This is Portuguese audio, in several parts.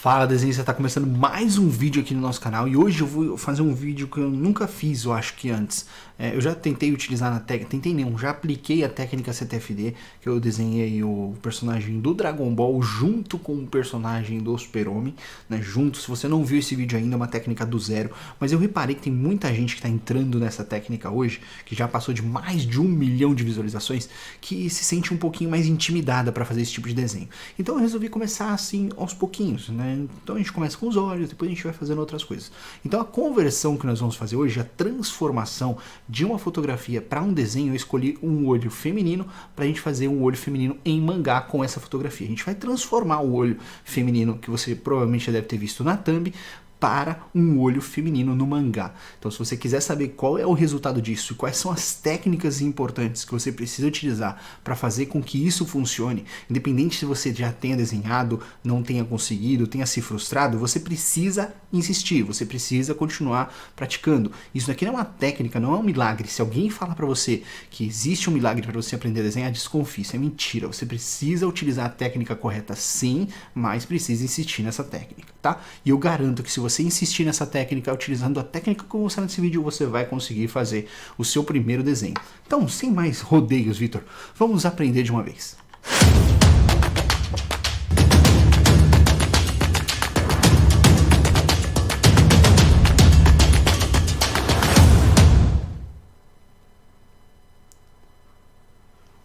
Fala desenhista, tá começando mais um vídeo aqui no nosso canal e hoje eu vou fazer um vídeo que eu nunca fiz, eu acho que antes. Eu já tentei utilizar na técnica, já apliquei a técnica CTFD, que eu desenhei o personagem do Dragon Ball junto com o personagem do Super-Homem, né, junto. Se você não viu esse vídeo ainda, é uma técnica do zero, mas eu reparei que tem muita gente que tá entrando nessa técnica hoje, que já passou de mais de 1 milhão de visualizações, que se sente um pouquinho mais intimidada para fazer esse tipo de desenho. Então eu resolvi começar assim aos pouquinhos, né? Então a gente começa com os olhos, depois a gente vai fazendo outras coisas. Então a conversão que nós vamos fazer hoje, a transformação de uma fotografia para um desenho, eu escolhi um olho feminino para a gente fazer um olho feminino em mangá com essa fotografia. A gente vai transformar o olho feminino, que você provavelmente já deve ter visto na thumb, para um olho feminino no mangá. Então, se você quiser saber qual é o resultado disso e quais são as técnicas importantes que você precisa utilizar para fazer com que isso funcione, independente se você já tenha desenhado, não tenha conseguido, tenha se frustrado, você precisa insistir, você precisa continuar praticando. Isso daqui não é uma técnica, não é um milagre. Se alguém falar para você que existe um milagre para você aprender a desenhar, desconfie, isso é mentira. Você precisa utilizar a técnica correta sim, mas precisa insistir nessa técnica, tá? E eu garanto que se você insistir nessa técnica, utilizando a técnica que eu vou mostrar nesse vídeo, você vai conseguir fazer o seu primeiro desenho. Então, sem mais rodeios, Vitor, vamos aprender de uma vez.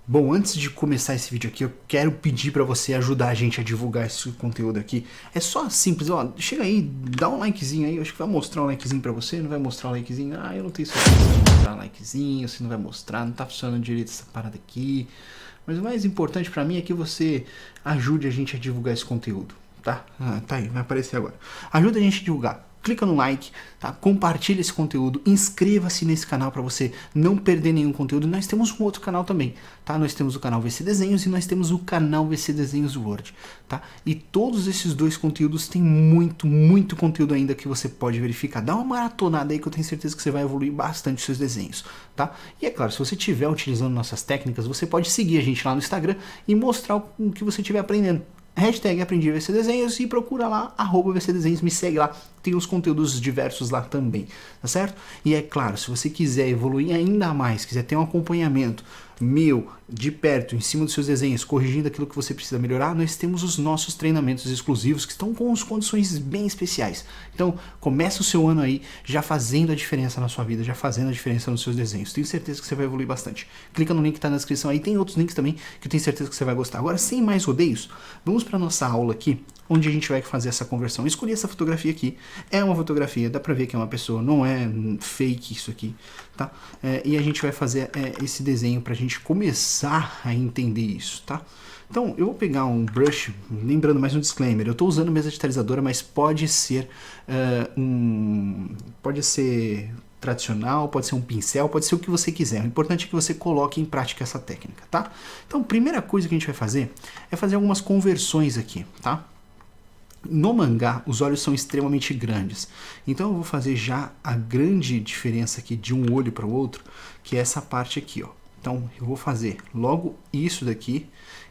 Bom, antes de começar esse vídeo aqui, eu quero pedir para você ajudar a gente a divulgar esse conteúdo aqui. É só simples, ó, chega aí, dá um likezinho aí, eu acho que vai mostrar um likezinho para você, não vai mostrar um likezinho, eu não tenho certeza se vai mostrar um likezinho, se não vai mostrar, não tá funcionando direito essa parada aqui. Mas o mais importante para mim é que você ajude a gente a divulgar esse conteúdo, tá? Tá aí, vai aparecer agora. Ajuda a gente a divulgar. Clica no like, tá? Compartilha esse conteúdo, inscreva-se nesse canal para você não perder nenhum conteúdo. Nós temos um outro canal também, tá? Nós temos o canal VC Desenhos e nós temos o canal VC Desenhos Word, tá? E todos esses dois conteúdos têm muito conteúdo ainda que você pode verificar. Dá uma maratonada aí que eu tenho certeza que você vai evoluir bastante os seus desenhos, tá? E é claro, se você estiver utilizando nossas técnicas, você pode seguir a gente lá no Instagram e mostrar o que você estiver aprendendo. Hashtag aprendi VC Desenhos e procura lá, @VC Desenhos, me segue lá, tem os conteúdos diversos lá também, tá certo? E é claro, se você quiser evoluir ainda mais, quiser ter um acompanhamento meu, de perto, em cima dos seus desenhos, corrigindo aquilo que você precisa melhorar, nós temos os nossos treinamentos exclusivos que estão com as condições bem especiais. Então, começa o seu ano aí já fazendo a diferença na sua vida, já fazendo a diferença nos seus desenhos. Tenho certeza que você vai evoluir bastante. Clica no link que está na descrição aí, tem outros links também que eu tenho certeza que você vai gostar. Agora, sem mais rodeios, vamos para nossa aula aqui, onde a gente vai fazer essa conversão. Eu escolhi essa fotografia aqui, é uma fotografia, dá pra ver que é uma pessoa, não é fake isso aqui, tá? E a gente vai fazer esse desenho pra gente começar a entender isso, tá? Então, eu vou pegar um brush, lembrando mais um disclaimer, eu estou usando mesa digitalizadora, mas pode ser pode ser tradicional, pode ser um pincel, pode ser o que você quiser. O importante é que você coloque em prática essa técnica, tá? Então, a primeira coisa que a gente vai fazer é fazer algumas conversões aqui, tá? No mangá, os olhos são extremamente grandes, então eu vou fazer já a grande diferença aqui de um olho para o outro, que é essa parte aqui, ó. Então eu vou fazer logo isso daqui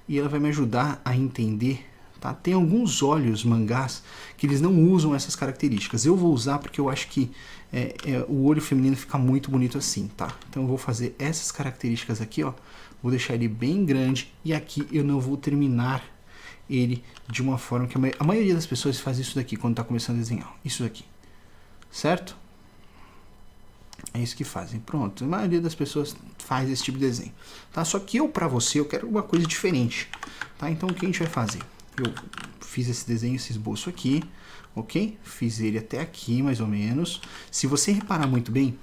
e ela vai me ajudar a entender, tá? Tem alguns olhos mangás que eles não usam essas características, eu vou usar porque eu acho que o olho feminino fica muito bonito assim, tá? Então eu vou fazer essas características aqui, ó, vou deixar ele bem grande e aqui eu não vou terminar ele de uma forma que a maioria das pessoas faz isso daqui quando está começando a desenhar. Isso daqui, certo? É isso que fazem. Pronto, a maioria das pessoas faz esse tipo de desenho, tá? Só que para você, eu quero uma coisa diferente, tá? Então o que a gente vai fazer? Eu fiz esse desenho, esse esboço aqui, ok? Fiz ele até aqui, mais ou menos. Se você reparar muito bem,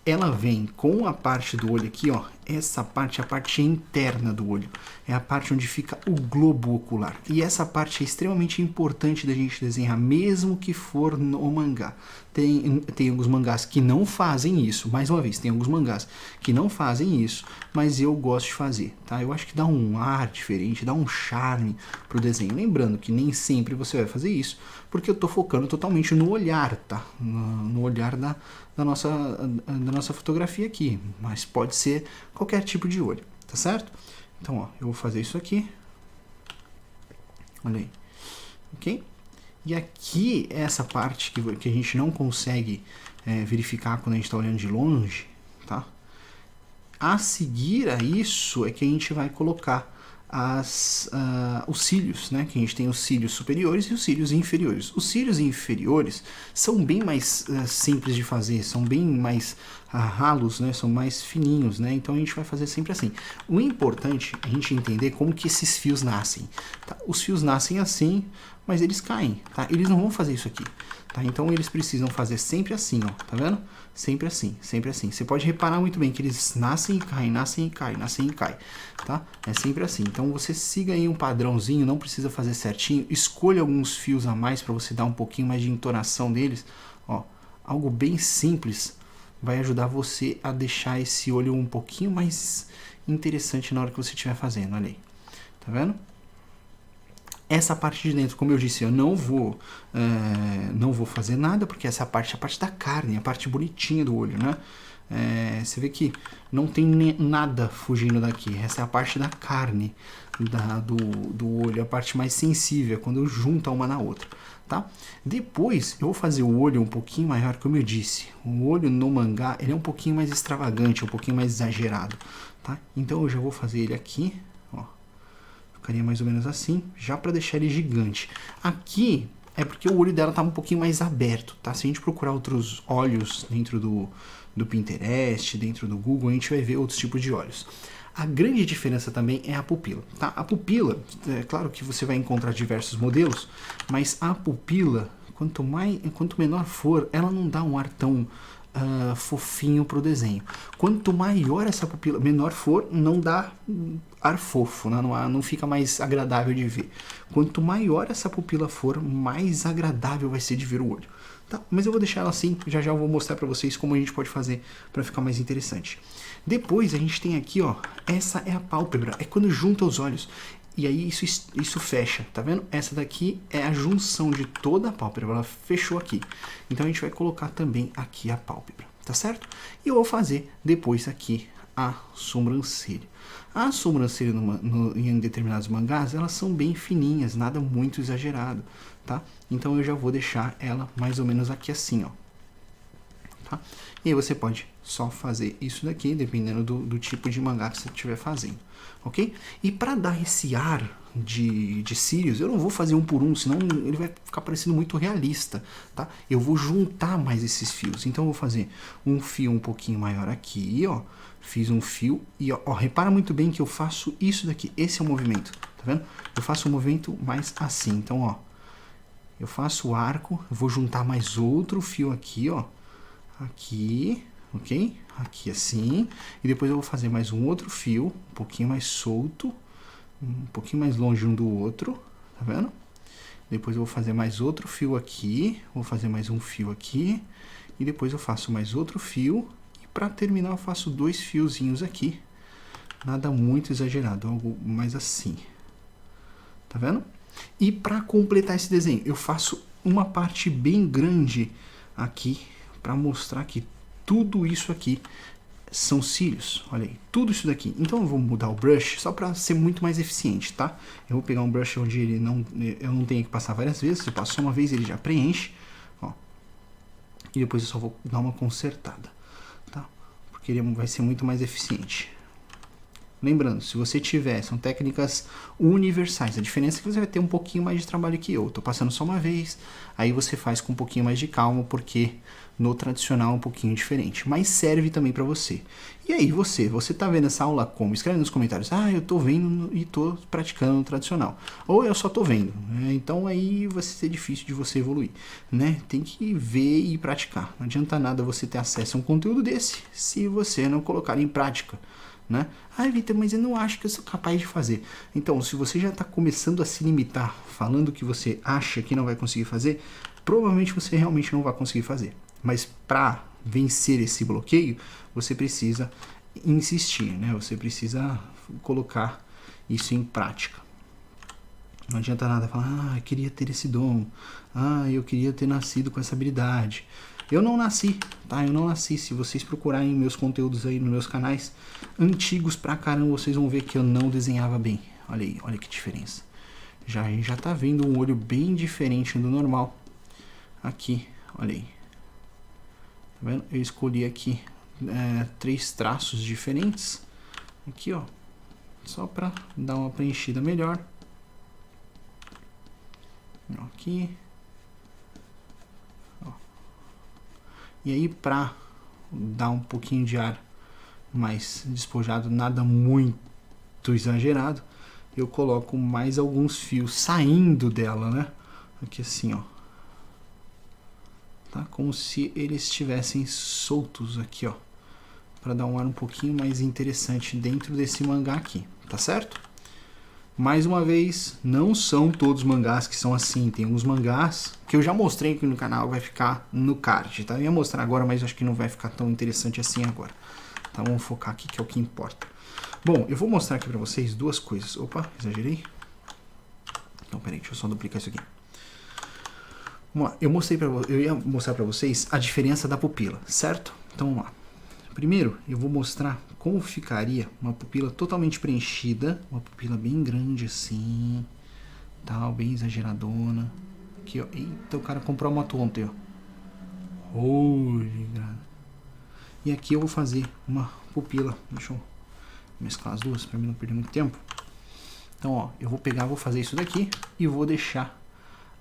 ela vem com a parte do olho aqui, ó. Essa parte é a parte interna do olho. É a parte onde fica o globo ocular. E essa parte é extremamente importante da gente desenhar, mesmo que for no mangá. Tem alguns mangás que não fazem isso. Mais uma vez, tem alguns mangás que não fazem isso, mas eu gosto de fazer, tá? Eu acho que dá um ar diferente, dá um charme pro desenho. Lembrando que nem sempre você vai fazer isso, porque eu tô focando totalmente no olhar, tá? No olhar da nossa fotografia aqui, mas pode ser qualquer tipo de olho, tá certo? Então, ó, eu vou fazer isso aqui, olha aí, ok? E aqui, essa parte que a gente não consegue verificar quando a gente está olhando de longe, tá? A seguir a isso é que a gente vai colocar os cílios, né? Que a gente tem os cílios superiores e os cílios inferiores. Os cílios inferiores são bem mais simples de fazer, são bem mais ralos, né? São mais fininhos, né? Então a gente vai fazer sempre assim. O importante é a gente entender como que esses fios nascem. Tá? Os fios nascem assim, mas eles caem, tá? Eles não vão fazer isso aqui, tá? Então eles precisam fazer sempre assim, ó, tá vendo? Sempre assim, sempre assim. Você pode reparar muito bem que eles nascem e caem, nascem e caem, nascem e caem, tá? É sempre assim. Então você siga aí um padrãozinho, não precisa fazer certinho. Escolha alguns fios a mais para você dar um pouquinho mais de entonação deles, ó. Algo bem simples vai ajudar você a deixar esse olho um pouquinho mais interessante na hora que você estiver fazendo, olha aí. Tá vendo? Essa parte de dentro, como eu disse, eu não vou fazer nada, porque essa parte é a parte da carne, a parte bonitinha do olho, né? Você vê que não tem nada fugindo daqui. Essa é a parte da carne do olho, a parte mais sensível, quando eu junto uma na outra, tá? Depois eu vou fazer o olho um pouquinho maior, como eu disse. O olho no mangá, ele é um pouquinho mais extravagante, um pouquinho mais exagerado, tá? Então eu já vou fazer ele aqui, ó. Ficaria mais ou menos assim, já para deixar ele gigante. Aqui é porque o olho dela tá um pouquinho mais aberto, tá? Se a gente procurar outros olhos dentro do Pinterest, dentro do Google, a gente vai ver outros tipos de olhos. A grande diferença também é a pupila, tá? A pupila, é claro que você vai encontrar diversos modelos, mas a pupila, quanto menor for, ela não dá um ar tão fofinho pro desenho. Quanto maior essa pupila, menor for, não dá ar fofo, né? Não fica mais agradável de ver. Quanto maior essa pupila for, mais agradável vai ser de ver o olho. Tá? Mas eu vou deixar ela assim, já eu vou mostrar para vocês como a gente pode fazer para ficar mais interessante. Depois a gente tem aqui, ó, essa é a pálpebra, é quando junta os olhos. E aí isso fecha, tá vendo? Essa daqui é a junção de toda a pálpebra, ela fechou aqui. Então a gente vai colocar também aqui a pálpebra, tá certo? E eu vou fazer depois aqui a sobrancelha. A sobrancelha em determinados mangás, elas são bem fininhas, nada muito exagerado, tá? Então eu já vou deixar ela mais ou menos aqui assim, ó. Tá? E aí você pode só fazer isso daqui, dependendo do tipo de mangá que você estiver fazendo, ok? E para dar esse ar de cílios, eu não vou fazer um por um, senão ele vai ficar parecendo muito realista, tá? Eu vou juntar mais esses fios, então eu vou fazer um fio um pouquinho maior aqui, ó. Fiz um fio e, ó, repara muito bem que eu faço isso daqui, esse é o movimento, tá vendo? Eu faço um movimento mais assim, então, ó. Eu faço o arco, eu vou juntar mais outro fio aqui, ó. Aqui, ok? Aqui assim. E depois eu vou fazer mais um outro fio, um pouquinho mais solto, um pouquinho mais longe um do outro, tá vendo? Depois eu vou fazer mais outro fio aqui, vou fazer mais um fio aqui. E depois eu faço mais outro fio. E para terminar eu faço dois fiozinhos aqui. Nada muito exagerado, algo mais assim. Tá vendo? E para completar esse desenho, eu faço uma parte bem grande aqui, para mostrar que tudo isso aqui são cílios, olha aí, tudo isso daqui. Então eu vou mudar o brush só para ser muito mais eficiente, tá? Eu vou pegar um brush onde eu não tenho que passar várias vezes, eu passo só uma vez, ele já preenche, ó. E depois eu só vou dar uma consertada, tá? Porque ele vai ser muito mais eficiente. Lembrando, se você tiver, são técnicas universais. A diferença é que você vai ter um pouquinho mais de trabalho que eu. Tô passando só uma vez, aí você faz com um pouquinho mais de calma, porque no tradicional é um pouquinho diferente. Mas serve também para você. E aí você tá vendo essa aula como? Escreve nos comentários. Ah, eu tô vendo e tô praticando no tradicional. Ou eu só tô vendo. Então aí vai ser difícil de você evoluir, né? Tem que ver e praticar. Não adianta nada você ter acesso a um conteúdo desse se você não colocar em prática, né? Ah, Vitor, mas eu não acho que eu sou capaz de fazer. Então, se você já está começando a se limitar, falando que você acha que não vai conseguir fazer, provavelmente você realmente não vai conseguir fazer. Mas para vencer esse bloqueio, você precisa insistir, né? Você precisa colocar isso em prática. Não adianta nada falar, ah, eu queria ter esse dom, ah, eu queria ter nascido com essa habilidade. Eu não nasci, tá? Eu não nasci. Se vocês procurarem meus conteúdos aí nos meus canais antigos pra caramba, vocês vão ver que eu não desenhava bem. Olha aí, olha que diferença. a gente já tá vendo um olho bem diferente do normal. Aqui, olha aí. Tá vendo? Eu escolhi aqui 3 traços diferentes. Aqui, ó. Só pra dar uma preenchida melhor. Aqui. Ó. E aí, pra dar um pouquinho de ar mais despojado, nada muito exagerado, eu coloco mais alguns fios saindo dela, né? Aqui assim, ó. Tá? Como se eles estivessem soltos aqui, ó. Para dar um ar um pouquinho mais interessante dentro desse mangá aqui, tá certo? Mais uma vez, não são todos os mangás que são assim. Tem uns mangás que eu já mostrei aqui no canal, vai ficar no card, tá? Eu ia mostrar agora, mas acho que não vai ficar tão interessante assim agora. Tá, vamos focar aqui que é o que importa. Bom, eu vou mostrar aqui pra vocês 2 coisas. Opa, exagerei. Então, peraí, deixa eu só duplicar isso aqui. Vamos lá, eu ia mostrar pra vocês a diferença da pupila, certo? Então, vamos lá. Primeiro, eu vou mostrar como ficaria uma pupila totalmente preenchida, uma pupila bem grande assim, tal, bem exageradona. Aqui, ó. Eita, o cara comprou uma moto ontem, ó. Holy God. E aqui eu vou fazer uma pupila. Deixa eu mesclar as duas para mim não perder muito tempo. Então, ó, eu vou pegar, vou fazer isso daqui e vou deixar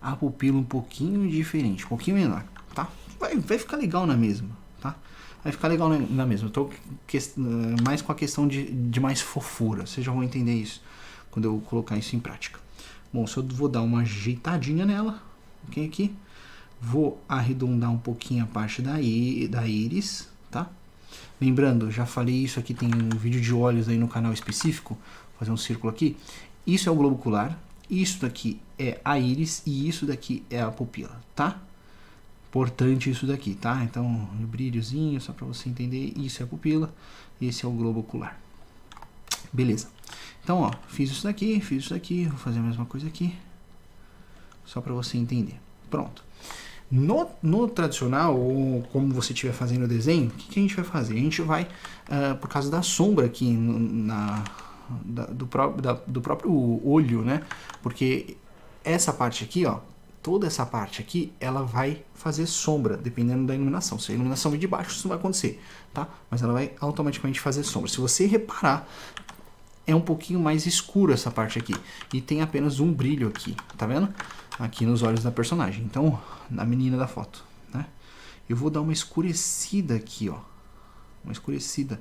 a pupila um pouquinho diferente, um pouquinho menor, tá? Vai ficar legal na mesma, tá? Vai ficar legal na mesma. Eu tô mais com a questão de mais fofura. Vocês já vão entender isso quando eu colocar isso em prática. Bom, só vou dar uma ajeitadinha nela, ok? Aqui. Vou arredondar um pouquinho a parte da íris, tá? Lembrando, já falei isso aqui, tem um vídeo de olhos aí no canal específico. Vou fazer um círculo aqui. Isso é o globo ocular, isso daqui é a íris e isso daqui é a pupila, tá? Importante isso daqui, tá? Então, um brilhozinho, só para você entender, isso é a pupila, esse é o globo ocular. Beleza. Então, ó, fiz isso daqui, vou fazer a mesma coisa aqui, só para você entender. Pronto. No tradicional, ou como você estiver fazendo o desenho, o que a gente vai fazer? A gente vai, por causa da sombra aqui do próprio olho, né? Porque essa parte aqui, ó, toda essa parte aqui, ela vai fazer sombra, dependendo da iluminação. Se a iluminação vir de baixo, isso não vai acontecer, tá? Mas ela vai automaticamente fazer sombra. Se você reparar, é um pouquinho mais escuro essa parte aqui. E tem apenas um brilho aqui, tá vendo? Aqui nos olhos da personagem. Então, na menina da foto, né? Eu vou dar uma escurecida aqui, ó. Uma escurecida.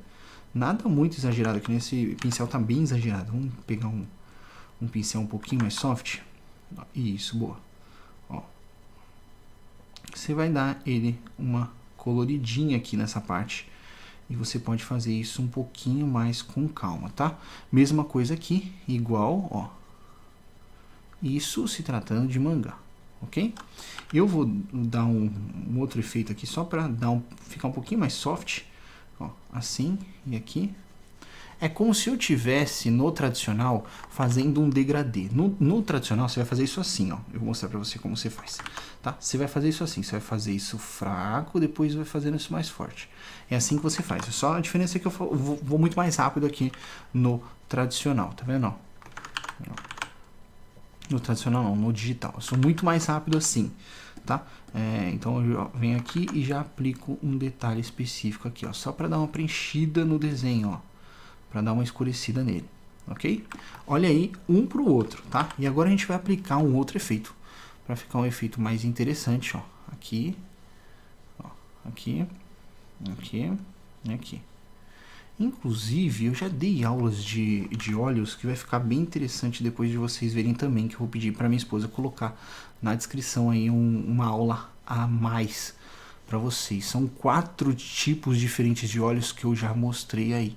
Nada muito exagerado, que nesse pincel tá bem exagerado. Vamos pegar um pincel um pouquinho mais soft. Isso, boa. Ó. Você vai dar ele uma coloridinha aqui nessa parte. E você pode fazer isso um pouquinho mais com calma, tá? Mesma coisa aqui, igual, ó. Isso se tratando de mangá, ok? Eu vou dar um outro efeito aqui só para ficar um pouquinho mais soft, ó, assim e aqui. É como se eu tivesse no tradicional fazendo um degradê. No tradicional você vai fazer isso assim, ó. Eu vou mostrar para você como você faz, tá? Você vai fazer isso assim, você vai fazer isso fraco, depois vai fazendo isso mais forte. É assim que você faz. Só a diferença é que eu vou muito mais rápido aqui no tradicional, tá vendo? Ó. No tradicional não, no digital. Eu sou muito mais rápido assim, tá? Então eu venho aqui e já aplico um detalhe específico aqui, ó. Só para dar uma preenchida no desenho, ó. Para dar uma escurecida nele, ok? Olha aí, um pro outro, tá? E agora a gente vai aplicar um outro efeito, para ficar um efeito mais interessante, ó. Aqui, ó. Aqui, aqui e aqui. Inclusive, eu já dei aulas de olhos que vai ficar bem interessante depois de vocês verem também, que eu vou pedir para minha esposa colocar na descrição aí uma aula a mais para vocês. São 4 tipos diferentes de olhos que eu já mostrei aí,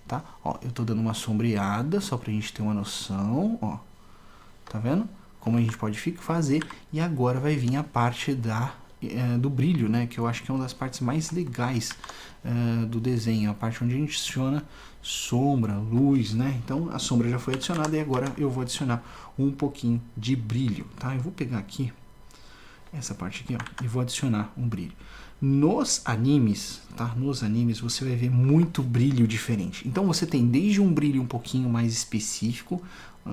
tá? Ó, eu tô dando uma sombreada só pra gente ter uma noção, ó. Tá vendo? Como a gente pode fazer. E agora vai vir a parte do brilho, né? Que eu acho que é uma das partes mais legais do desenho. A parte onde a gente adiciona sombra, luz, né? Então a sombra já foi adicionada e agora eu vou adicionar um pouquinho de brilho, tá? Eu vou pegar aqui essa parte aqui, ó, e vou adicionar um brilho. Nos animes, tá? Nos animes você vai ver muito brilho diferente. Então você tem desde um brilho um pouquinho mais específico,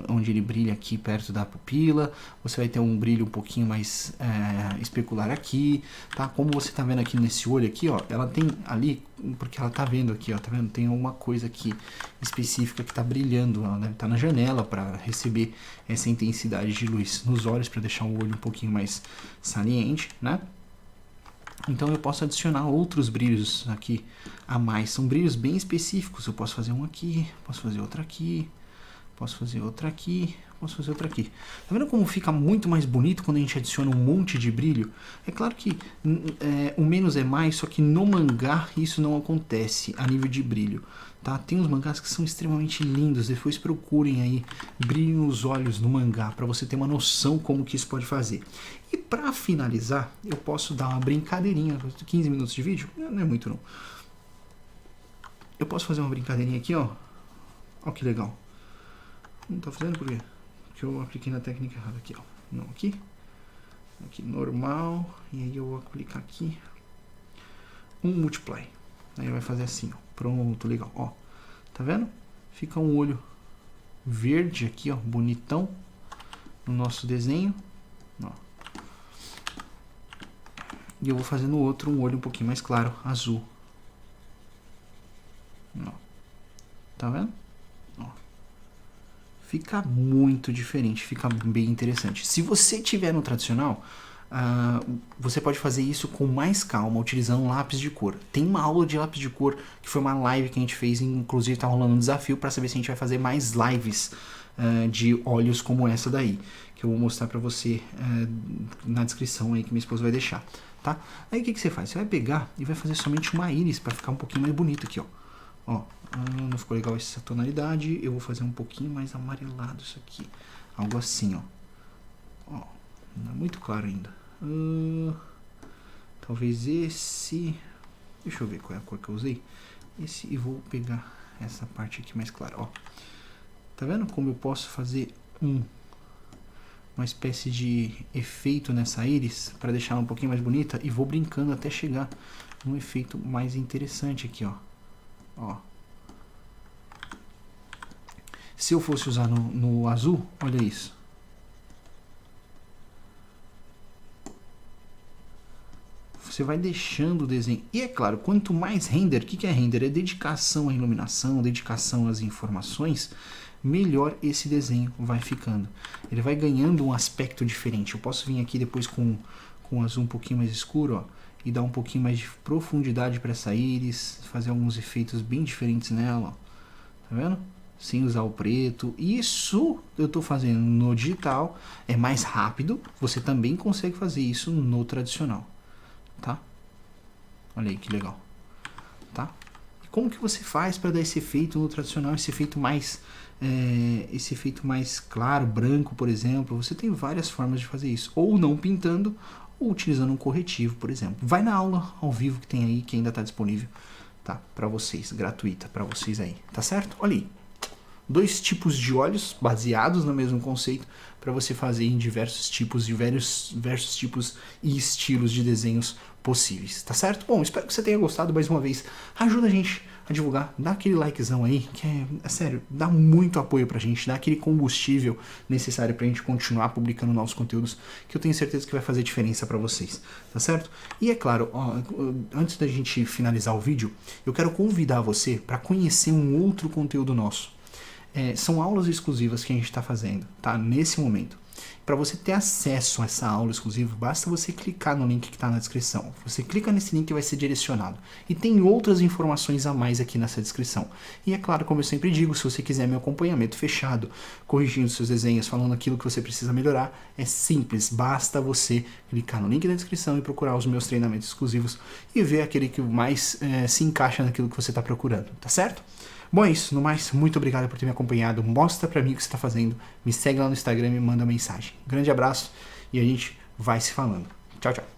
onde ele brilha aqui perto da pupila, você vai ter um brilho um pouquinho mais especular aqui, tá? Como você tá vendo aqui nesse olho aqui, ó, ela tem ali, porque ela tá vendo aqui, ó, tá vendo? Tem alguma coisa aqui específica que tá brilhando, ela deve estar na janela para receber essa intensidade de luz nos olhos, para deixar o olho um pouquinho mais saliente, né? Então eu posso adicionar outros brilhos aqui a mais, são brilhos bem específicos, eu posso fazer um aqui, posso fazer outro aqui, posso fazer outra aqui, posso fazer outra aqui. Tá vendo como fica muito mais bonito quando a gente adiciona um monte de brilho? É claro que o menos é mais, só que no mangá isso não acontece a nível de brilho. Tá? Tem uns mangás que são extremamente lindos, depois procurem aí brilho nos olhos no mangá, para você ter uma noção como que isso pode fazer. E para finalizar, eu posso dar uma brincadeirinha, 15 minutos de vídeo, não é muito não. Eu posso fazer uma brincadeirinha aqui, ó. Ó que legal. Não tá fazendo por quê? Porque eu apliquei na técnica errada aqui, ó. Não, aqui. Aqui, normal. E aí eu vou aplicar aqui um multiply. Aí vai fazer assim, ó. Pronto, legal, ó. Tá vendo? Fica um olho verde aqui, ó, bonitão no nosso desenho, ó. E eu vou fazer no outro um olho um pouquinho mais claro, azul. Ó. Tá vendo? Ó. Fica muito diferente, fica bem interessante. Se você tiver no tradicional, você pode fazer isso com mais calma, utilizando lápis de cor. Tem uma aula de lápis de cor, que foi uma live que a gente fez, inclusive está rolando um desafio para saber se a gente vai fazer mais lives de olhos como essa daí, que eu vou mostrar para você na descrição aí que minha esposa vai deixar, tá? Aí o que você faz? Você vai pegar e vai fazer somente uma íris para ficar um pouquinho mais bonito aqui, ó. Ó, não ficou legal essa tonalidade, eu vou fazer um pouquinho mais amarelado isso aqui, algo assim, ó. Ó, não é muito claro ainda. Talvez esse, deixa eu ver qual é a cor que eu usei, esse, e vou pegar essa parte aqui mais clara, ó. Tá vendo como eu posso fazer uma espécie de efeito nessa íris para deixar ela um pouquinho mais bonita, e vou brincando até chegar num efeito mais interessante aqui, ó. Ó. Se eu fosse usar no azul, olha isso. Você vai deixando o desenho. E é claro, quanto mais render, o que é render? É dedicação à iluminação, dedicação às informações, melhor esse desenho vai ficando. Ele vai ganhando um aspecto diferente. Eu posso vir aqui depois com o azul um pouquinho mais escuro, ó, e dar um pouquinho mais de profundidade para essa íris, fazer alguns efeitos bem diferentes nela, ó. Tá vendo? Sem usar o preto. Isso eu estou fazendo no digital, é mais rápido, você também consegue fazer isso no tradicional, tá? Olha aí que legal, tá? E como que você faz para dar esse efeito no tradicional, esse efeito mais claro, branco, por exemplo? Você tem várias formas de fazer isso, ou não pintando, ou utilizando um corretivo, por exemplo. Vai na aula ao vivo que tem aí, que ainda está disponível, tá? Para vocês, gratuita para vocês aí, tá certo? Olha aí, 2 tipos de olhos baseados no mesmo conceito para você fazer em diversos tipos, diversos tipos e estilos de desenhos possíveis, tá certo? Bom, espero que você tenha gostado mais uma vez. Ajuda a gente a divulgar, dá aquele likezão aí, que é sério, dá muito apoio pra gente, dá aquele combustível necessário pra gente continuar publicando novos conteúdos, que eu tenho certeza que vai fazer diferença pra vocês, tá certo? E é claro, ó, antes da gente finalizar o vídeo, eu quero convidar você para conhecer um outro conteúdo nosso. São aulas exclusivas que a gente está fazendo, tá? Nesse momento. Para você ter acesso a essa aula exclusiva, basta você clicar no link que está na descrição. Você clica nesse link e vai ser direcionado. E tem outras informações a mais aqui nessa descrição. E é claro, como eu sempre digo, se você quiser meu acompanhamento fechado, corrigindo seus desenhos, falando aquilo que você precisa melhorar, é simples. Basta você clicar no link da descrição e procurar os meus treinamentos exclusivos e ver aquele que mais se encaixa naquilo que você está procurando, tá certo? Bom, é isso. No mais, muito obrigado por ter me acompanhado. Mostra pra mim o que você está fazendo. Me segue lá no Instagram e me manda mensagem. Grande abraço e a gente vai se falando. Tchau, tchau.